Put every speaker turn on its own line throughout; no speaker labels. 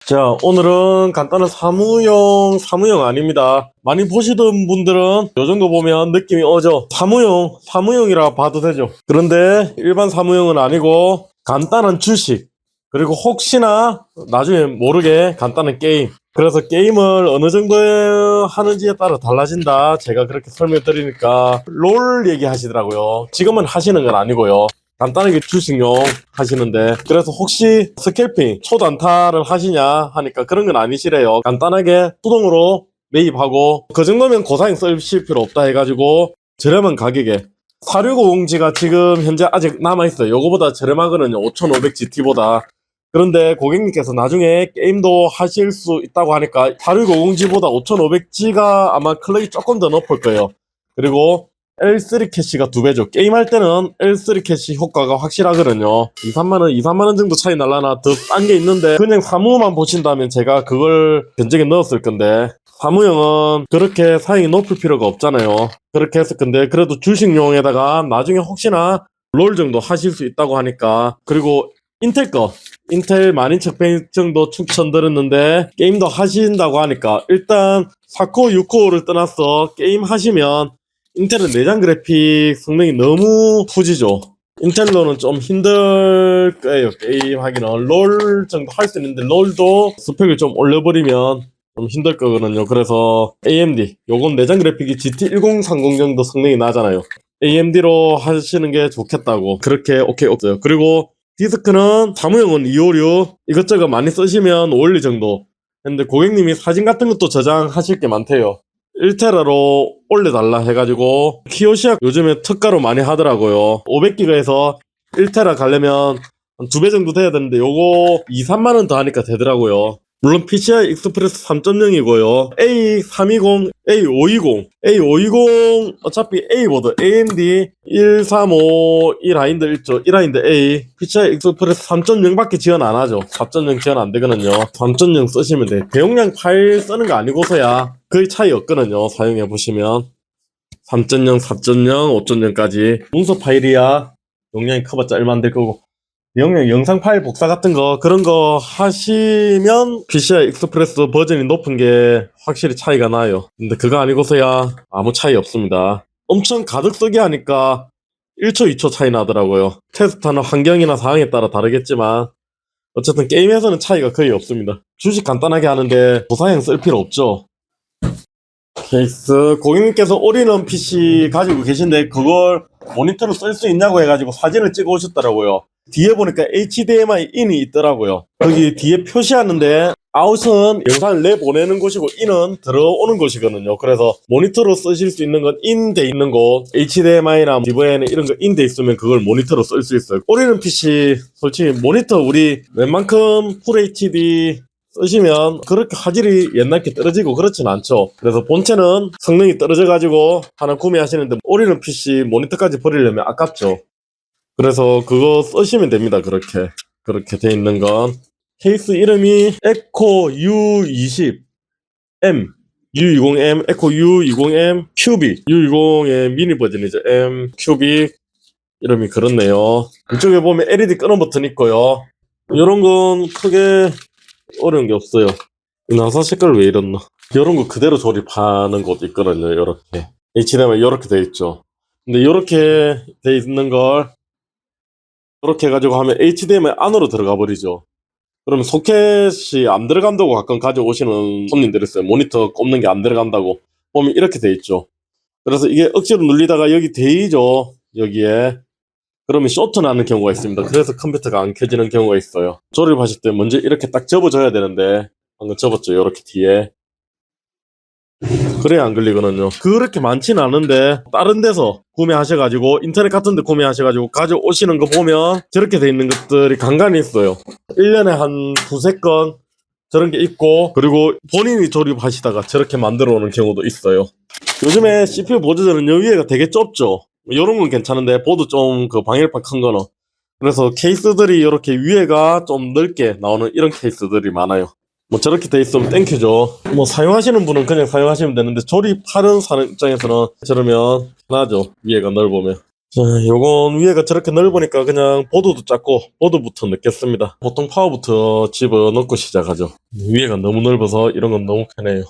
자, 오늘은 간단한 사무용 아닙니다. 많이 보시던 분들은 요 정도 보면 느낌이 오죠. 사무용이라 봐도 되죠. 그런데 일반 사무용은 아니고 간단한 주식, 그리고 혹시나 나중에 모르게 간단한 게임. 그래서 게임을 어느 정도 하는지에 따라 달라진다. 제가 그렇게 설명드리니까 롤 얘기하시더라고요. 지금은 하시는 건 아니고요. 간단하게 주식용 하시는데, 그래서 혹시 스캘핑 초단타를 하시냐 하니까 그런 건 아니시래요. 간단하게 수동으로 매입하고 그 정도면 고사양 쓰실 필요 없다 해가지고 저렴한 가격에 4650G가 지금 현재 아직 남아있어요. 요거보다 저렴하거든요. 5500GT보다. 그런데 고객님께서 나중에 게임도 하실 수 있다고 하니까 4650G보다 5500G가 아마 클럭이 조금 더 높을 거예요. 그리고 L3 캐시가 2배죠. 게임할 때는 L3 캐시 효과가 확실하거든요. 2, 3만원 정도 차이 날라나 더 싼 게 있는데, 그냥 사무만 보신다면 제가 그걸 견적에 넣었을 건데, 사무용은 그렇게 사양이 높을 필요가 없잖아요. 그렇게 했을 건데, 그래도 주식용에다가 나중에 혹시나 롤 정도 하실 수 있다고 하니까. 그리고 인텔 12100 정도 추천드렸는데 게임도 하신다고 하니까 일단 4코어 6코어를 떠나서 게임 하시면 인텔은 내장 그래픽 성능이 너무 후지죠. 인텔로는 좀 힘들 거예요. 게임 하기는 롤 정도 할 수 있는데 롤도 스펙을 좀 올려버리면 좀 힘들 거거든요. 그래서 AMD, 요건 내장 그래픽이 GT1030 정도 성능이 나잖아요. AMD로 하시는 게 좋겠다고 그렇게 오케이 없어요. 그리고 디스크는 사무용은 256 이것저것 많이 쓰시면 512 정도. 근데 고객님이 사진 같은 것도 저장하실 게 많대요. 1테라로 올려달라 해가지고 키오시아 요즘에 특가로 많이 하더라고요. 500기가에서 1테라 가려면 한 2배 정도 돼야 되는데 요거 2, 3만원 더 하니까 되더라고요. 물론 PCI 익스프레스 3.0이고요. A320, A520 어차피 A보드 AMD 135 1라인드 1조 1라인드 A PCI 익스프레스 3.0밖에 지원 안 하죠. 4.0 지원 안 되거든요. 3.0 쓰시면 돼. 대용량 파일 쓰는 거 아니고서야 거의 차이 없거든요. 사용해 보시면 3.0, 4.0, 5.0까지 문서 파일이야 용량이 커봤자 얼마 안 될 거고, 영상 파일 복사 같은 거 그런 거 하시면 PCI 익스프레스 버전이 높은 게 확실히 차이가 나요. 근데 그거 아니고서야 아무 차이 없습니다. 엄청 가득 쓰게 하니까 1초 2초 차이 나더라고요. 테스트하는 환경이나 상황에 따라 다르겠지만 어쨌든 게임에서는 차이가 거의 없습니다. 주식 간단하게 하는데 고사양 쓸 필요 없죠. 케이스, 고객님께서 올인원 PC 가지고 계신데 그걸 모니터로 쓸 수 있냐고 해가지고 사진을 찍어 오셨더라고요. 뒤에 보니까 HDMI 인이 있더라고요. 거기 뒤에 표시하는데 아웃은 영상을 내보내는 곳이고 인은 들어오는 곳이거든요. 그래서 모니터로 쓰실 수 있는 건 인 돼 있는 곳, HDMI나 DVN 이런 거 인 돼 있으면 그걸 모니터로 쓸 수 있어요. 올인원 PC 솔직히 모니터 우리 웬만큼 풀 HD 쓰시면 그렇게 화질이 옛날게 떨어지고 그렇진 않죠. 그래서 본체는 성능이 떨어져가지고 하나 구매하시는데 올인원 PC 모니터까지 버리려면 아깝죠. 그래서 그거 쓰시면 됩니다. 그렇게 돼 있는 건. 케이스 이름이 에코 U20M U20M 에코 U20M 큐빅 U20의 미니 버전이죠. M 큐빅 이름이 그렇네요. 이쪽에 보면 LED 끄는 버튼 있고요. 이런 건 크게 어려운 게 없어요. 나사 색깔 왜 이랬나? 이런 거 그대로 조립하는 곳 있거든요. 이렇게 HDMI 이렇게 돼 있죠. 근데 이렇게 돼 있는 걸 이렇게 해가지고 하면 HDMI 안으로 들어가 버리죠. 그러면 소켓이 안 들어간다고 가끔 가져오시는 손님들 있어요. 모니터 꼽는 게 안 들어간다고. 보면 이렇게 돼 있죠. 그래서 이게 억지로 눌리다가 여기 데이죠. 여기에. 그러면 쇼트 나는 경우가 있습니다. 그래서 컴퓨터가 안 켜지는 경우가 있어요. 조립하실 때 먼저 이렇게 딱 접어줘야 되는데 방금 접었죠. 이렇게 뒤에. 그래야 안 걸리거든요. 그렇게 많진 않은데 다른 데서 구매하셔가지고 인터넷 같은 데 구매하셔가지고 가져오시는 거 보면 저렇게 돼 있는 것들이 간간히 있어요. 1년에 한 두세 건 저런 게 있고, 그리고 본인이 조립하시다가 저렇게 만들어 오는 경우도 있어요. 요즘에 CPU 보조전은 여 위에가 되게 좁죠. 요런 건 괜찮은데 보드 좀 그 방열판 큰 거는. 그래서 케이스들이 이렇게 위에가 좀 넓게 나오는 이런 케이스들이 많아요. 뭐 저렇게 돼 있으면 땡큐죠. 뭐 사용하시는 분은 그냥 사용하시면 되는데 조립하는 사람 입장에서는 저러면 편하죠. 위에가 넓으면. 자, 요건 위에가 저렇게 넓으니까 그냥 보드도 작고 보드부터 넣겠습니다. 보통 파워부터 집어넣고 시작하죠. 위에가 너무 넓어서 이런 건 너무 편해요.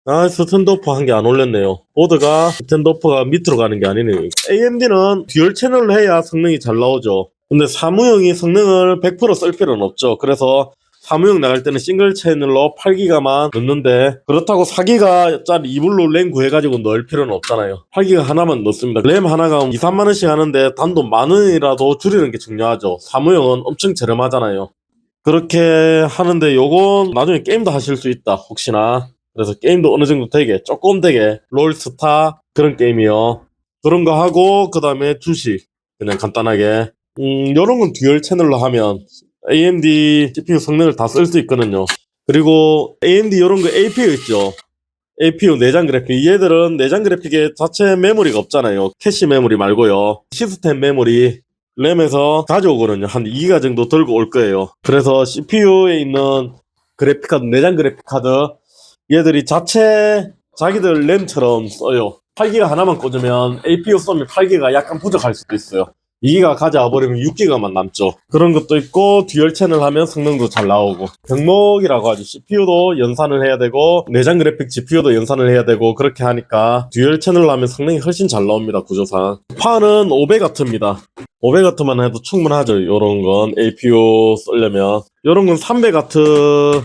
아, 스탠드오프 한 개 안 올렸네요. 보드가 스탠드오프가 밑으로 가는 게 아니네요. AMD는 듀얼 채널을 해야 성능이 잘 나오죠. 근데 사무용이 성능을 100%쓸 필요는 없죠. 그래서 사무용 나갈 때는 싱글 채널로 8기가만 넣는데, 그렇다고 4기가짜리 이불로 램 구해가지고 넣을 필요는 없잖아요. 8기가 하나만 넣습니다. 램 하나가 2, 3만원씩 하는데 단돈 만원이라도 줄이는 게 중요하죠. 사무용은 엄청 저렴하잖아요. 그렇게 하는데 요건 나중에 게임도 하실 수 있다, 혹시나. 그래서 게임도 어느 정도 되게, 조금 되게, 롤스타 그런 게임이요. 그런 거 하고, 그 다음에 주식. 그냥 간단하게. 요런 건 듀얼 채널로 하면 AMD CPU 성능을 다 쓸 수 있거든요. 그리고 AMD 요런 거 APU 있죠. APU 내장 그래픽. 얘들은 내장 그래픽에 자체 메모리가 없잖아요. 캐시 메모리 말고요. 시스템 메모리. 램에서 가져오거든요. 한 2기가 정도 들고 올 거예요. 그래서 CPU에 있는 그래픽카드, 내장 그래픽카드, 얘들이 자체 자기들 램처럼 써요. 8기가 하나만 꽂으면 APU 썸이 8기가 약간 부족할 수도 있어요. 2기가 가져와 버리면 6기가만 남죠. 그런 것도 있고, 듀얼 채널 하면 성능도 잘 나오고, 병목이라고 하죠. CPU도 연산을 해야 되고, 내장 그래픽 GPU도 연산을 해야 되고, 그렇게 하니까 듀얼 채널로 하면 성능이 훨씬 잘 나옵니다. 구조상. 파는 500W입니다. 500W만 해도 충분하죠. 요런 건 APU 쓰려면. 요런 건 300W,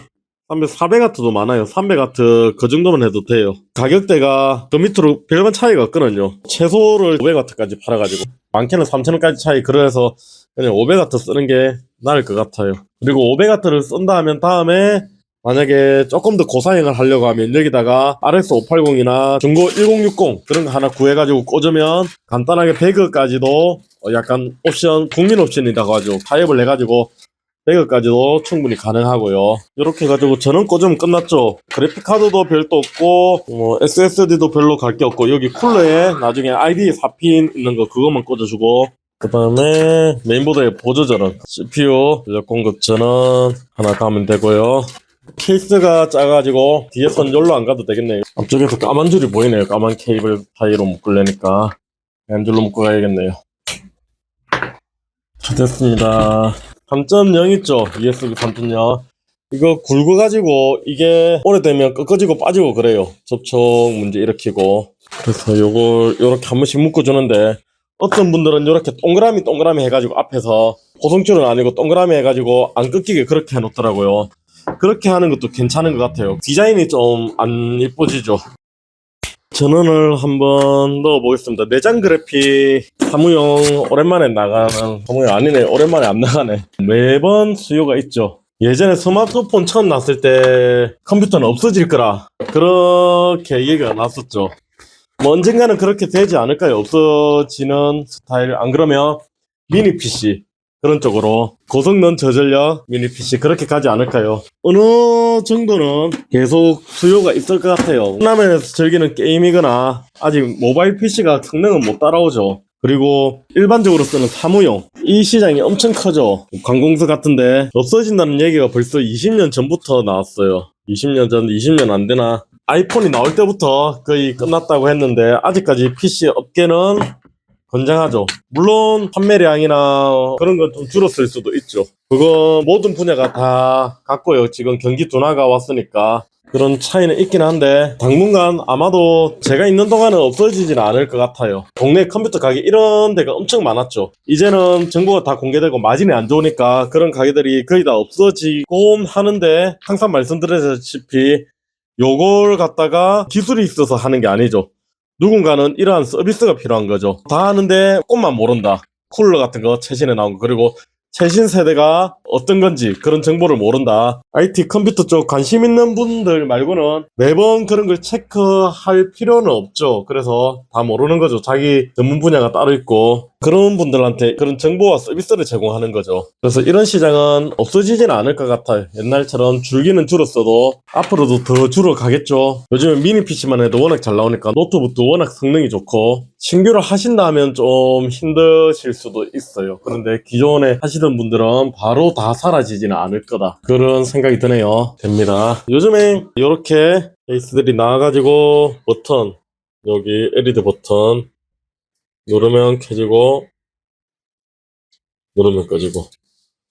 400W도 많아요. 300W 그 정도만 해도 돼요. 가격대가 그 밑으로 별반 차이가 없거든요. 최소를 500W까지 팔아가지고 많게는 3000원까지 차이. 그래서 그냥 500W 쓰는 게 나을 것 같아요. 그리고 500W를 쓴다 하면 다음에 만약에 조금 더 고사양을 하려고 하면 여기다가 RX580이나 중고 1060 그런 거 하나 구해가지고 꽂으면 간단하게 배그까지도 약간 옵션, 국민 옵션이라고 하죠. 타협을 해가지고 배그까지도 충분히 가능하고요. 이렇게 해가지고 전원 꽂으면 끝났죠. 그래픽카드도 별도 없고 SSD도 별로 갈 게 없고, 여기 쿨러에 나중에 ID 4핀 있는 거 그것만 꽂아주고, 그 다음에 메인보드에 보조 전원, CPU 전력 공급 전원 하나 가면 되고요. 케이스가 작아가지고 뒤에선 열로 안 가도 되겠네요. 앞쪽에서 까만 줄이 보이네요. 까만 케이블 타이로 묶으려니까 한 줄로 묶어 가야겠네요. 다 됐습니다. 3.0 있죠? USB 3.0. 이거 굵어가지고 이게 오래되면 꺾어지고 빠지고 그래요. 접촉 문제 일으키고. 그래서 요걸 요렇게 한 번씩 묶어주는데, 어떤 분들은 요렇게 동그라미 해가지고 앞에서, 고성줄은 아니고 동그라미 해가지고 안 꺾이게 그렇게 해놓더라고요. 그렇게 하는 것도 괜찮은 것 같아요. 디자인이 좀 안 이뻐지죠. 전원을 한번 넣어보겠습니다. 내장 그래픽 사무용 오랜만에 나가는, 사무용 아니네, 오랜만에 안 나가네. 매번 수요가 있죠. 예전에 스마트폰 처음 났을 때 컴퓨터는 없어질 거라 그렇게 얘기가 났었죠. 뭐 언젠가는 그렇게 되지 않을까요? 없어지는 스타일. 안 그러면 미니 PC 그런 쪽으로 고성능 저전력 미니 PC 그렇게 가지 않을까요? 어느 정도는 계속 수요가 있을 것 같아요. 화면에서 즐기는 게임이거나 아직 모바일 PC가 성능은 못 따라오죠. 그리고 일반적으로 쓰는 사무용, 이 시장이 엄청 커져. 관공서 같은데 없어진다는 얘기가 벌써 20년 전부터 나왔어요. 20년 전, 20년 안 되나? 아이폰이 나올 때부터 거의 끝났다고 했는데 아직까지 PC 업계는 건장하죠. 물론 판매량이나 그런 건 좀 줄었을 수도 있죠. 그거 모든 분야가 다 같고요. 지금 경기 둔화가 왔으니까 그런 차이는 있긴 한데, 당분간 아마도 제가 있는 동안은 없어지진 않을 것 같아요. 동네 컴퓨터 가게 이런 데가 엄청 많았죠. 이제는 정보가 다 공개되고 마진이 안 좋으니까 그런 가게들이 거의 다 없어지곤 하는데, 항상 말씀드렸다시피 요걸 갖다가 기술이 있어서 하는 게 아니죠. 누군가는 이러한 서비스가 필요한 거죠. 다 하는데 조금만 모른다. 쿨러 같은 거 최신에 나온 거, 그리고 최신 세대가 어떤 건지 그런 정보를 모른다. IT 컴퓨터 쪽 관심 있는 분들 말고는 매번 그런 걸 체크할 필요는 없죠. 그래서 다 모르는 거죠. 자기 전문 분야가 따로 있고, 그런 분들한테 그런 정보와 서비스를 제공하는 거죠. 그래서 이런 시장은 없어지지는 않을 것 같아요. 옛날처럼 줄기는 줄었어도 앞으로도 더 줄어가겠죠. 요즘은 미니 PC만 해도 워낙 잘 나오니까, 노트북도 워낙 성능이 좋고, 신규를 하신다 하면 좀 힘드실 수도 있어요. 그런데 기존에 하시던 분들은 바로 다 사라지지는 않을 거다, 그런 생각이 드네요. 됩니다. 요즘에 이렇게 케이스들이 나와가지고 버튼, 여기 LED 버튼 누르면 켜지고 누르면 꺼지고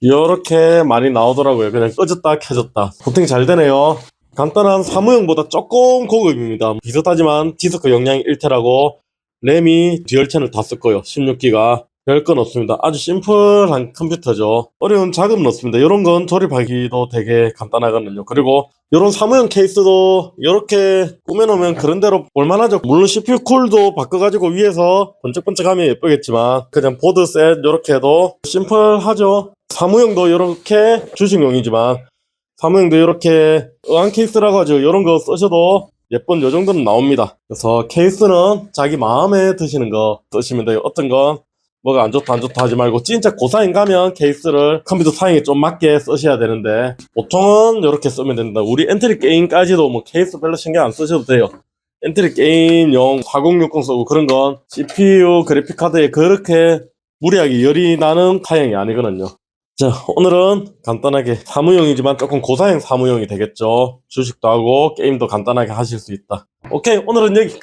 이렇게 많이 나오더라고요. 그냥 꺼졌다 켜졌다. 부팅이 잘 되네요. 간단한 사무용보다 조금 고급입니다. 비슷하지만 디스크 용량이 1테라고 램이 듀얼 채널 다 쓸 거예요. 16기가. 별건 없습니다. 아주 심플한 컴퓨터죠. 어려운 작업은 없습니다. 이런 건 조립하기도 되게 간단하거든요. 그리고 이런 사무용 케이스도 이렇게 꾸며놓으면 그런대로 볼만하죠. 물론 CPU 쿨도 바꿔가지고 위에서 번쩍번쩍하면 예쁘겠지만 그냥 보드 셋 이렇게 해도 심플하죠. 사무용도 이렇게 주식용이지만 사무용도 이렇게 의한 케이스라고 하죠. 이런 거 쓰셔도 예쁜 요 정도는 나옵니다. 그래서 케이스는 자기 마음에 드시는 거 쓰시면 돼요. 어떤 건 뭐가 안 좋다 안 좋다 하지 말고 진짜 고사양 가면 케이스를 컴퓨터 사양에 좀 맞게 쓰셔야 되는데 보통은 이렇게 쓰면 된다. 우리 엔트리 게임까지도 뭐 케이스 별로 신경 안 쓰셔도 돼요. 엔트리 게임용 4060 쓰고 그런 건 CPU 그래픽카드에 그렇게 무리하게 열이 나는 사양이 아니거든요. 자, 오늘은 간단하게 사무용이지만 조금 고사양 사무용이 되겠죠. 주식도 하고 게임도 간단하게 하실 수 있다. 오케이, 오늘은 여기